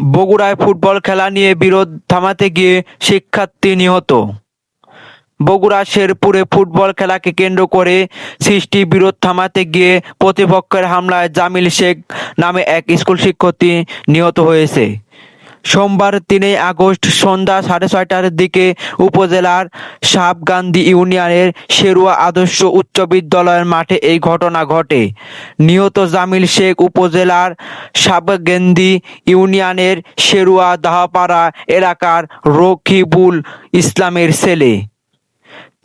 বগুড়ায় ফুটবল খেলা নিয়ে বিরোধ থামাতে গিয়ে শিক্ষার্থী নিহত। বগুড়া শেরপুরে ফুটবল খেলাকে কেন্দ্র করে সৃষ্টি বিরোধ থামাতে গিয়ে প্রতিপক্ষের হামলায় জামিল শেখ নামে এক স্কুল শিক্ষার্থী নিহত হয়েছে। সোমবার ৩ আগস্ট সন্ধ্যা ৬:৩০টার দিকে উপজেলার সাপগান্ধী ইউনিয়নের শেরুয়া আদর্শ উচ্চ বিদ্যালয়ের মাঠে এই ঘটনা ঘটে। নিহত জামিল শেখ উপজেলার সাপগান্ধী ইউনিয়নের শেরুয়া দাহপাড়া এলাকার রকিবুল ইসলামের ছেলে।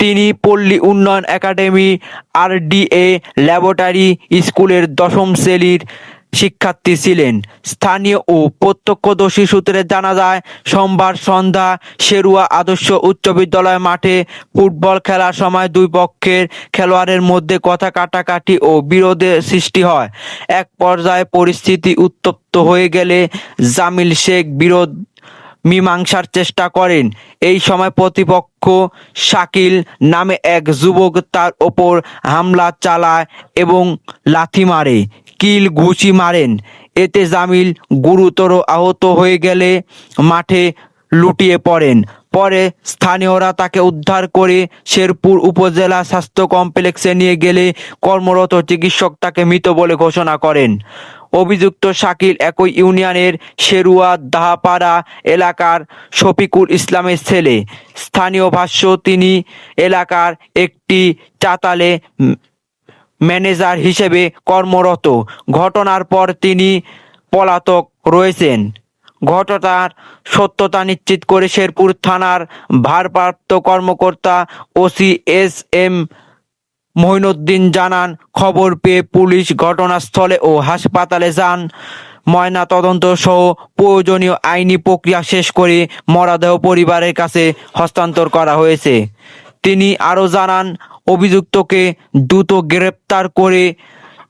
তিনি পল্লী উন্নয়ন একাডেমি RDA ল্যাবরেটরি স্কুলের ১০ম শ্রেণির শিক্ষার্থী ছিলেন। স্থানীয় ও প্রত্যক্ষদর্শী সূত্রে জানা যায়, সোমবার সন্ধ্যা শেরুয়া আদর্শ উচ্চ বিদ্যালয় মাঠে ফুটবল খেলার সময় দুই পক্ষের খেলোয়াড়ের মধ্যে কথা কাটাকাটি ও বিরোধের সৃষ্টি হয়। এক পর্যায়ে পরিস্থিতি উত্তপ্ত হয়ে গেলে জামিল শেখ বিরোধ মীমাংসার চেষ্টা করেন। এই সময় প্রতিপক্ষ শাকিল নামে এক যুবক তার ওপর হামলা চালায় এবং লাথি মারে, কিল ঘুষি মারেন। এতে জামিল গুরুতর আহত হয়ে গেলে মাঠে লুটিয়ে পড়েন। পরে স্থানীয়রা তাকে উদ্ধার করে শেরপুর উপজেলা স্বাস্থ্য কমপ্লেক্সে নিয়ে গেলে কর্মরত চিকিৎসক তাকে মৃত বলে ঘোষণা করেন। অভিযুক্ত শাকিল একই ইউনিয়নের শেরুয়া দাহপাড়া এলাকার শফিকুল ইসলামের ছেলে। স্থানীয় ভাষ্য, তিনি এলাকার একটি চাতালে ম্যানেজার হিসেবে কর্মরত। ঘটনার পর তিনি পলাতক রয়েছেন। ঘটনার সত্যতা নিশ্চিত করে শেরপুর থানার ভারপ্রাপ্ত কর্মকর্তা OC SM মঈনুদ্দিন জানান, খবর পেয়ে পুলিশ ঘটনাস্থলে ও হাসপাতালে যান। ময়নাতদন্ত সহ প্রয়োজনীয় আইনি প্রক্রিয়া শেষ করে মরদেহ পরিবারের কাছে হস্তান্তর করা হয়েছে। তিনি আরও জানান, অভিযুক্তকে দ্রুত গ্রেপ্তার করে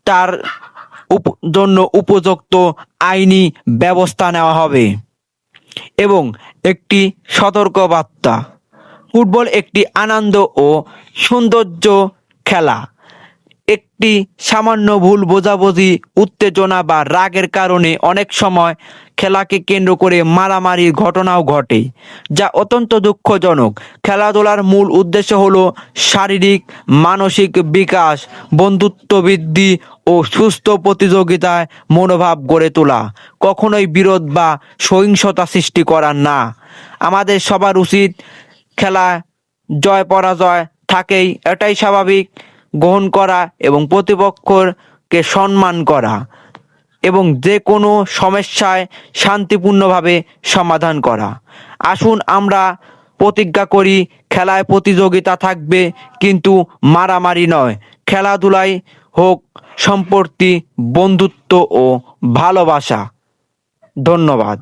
তার জন্য উপযুক্ত আইনি ব্যবস্থা নেওয়া হবে। এবং একটি সতর্কবার্তা, ফুটবল একটি আনন্দ ও সৌন্দর্য খেলা। একটি সামান্য ভুল বোঝাবুঝি, উত্তেজনা বা রাগের কারণে অনেক সময় খেলাকে কেন্দ্র করে মারামারির ঘটনাও ঘটে, যা অত্যন্ত দুঃখজনক। খেলাধুলার মূল উদ্দেশ্য হলো শারীরিক মানসিক বিকাশ, বন্ধুত্ব বৃদ্ধি ও সুস্থ প্রতিযোগিতায় মনোভাব গড়ে তোলা, কখনোই বিরোধ বা সহিংসতা সৃষ্টি করার না। আমাদের সবার উচিত খেলা জয় পরাজয় থাকেই, এটাই স্বাভাবিক, গ্রহণ করা এবং প্রতিপক্ষকে সম্মান করা এবং যে কোনো সমস্যায় শান্তিপূর্ণভাবে সমাধান করা। আসুন আমরা প্রতিজ্ঞা করি, খেলায় প্রতিযোগিতা থাকবে কিন্তু মারামারি নয়। খেলাধুলায় হোক সম্প্রীতি, বন্ধুত্ব ও ভালোবাসা। ধন্যবাদ।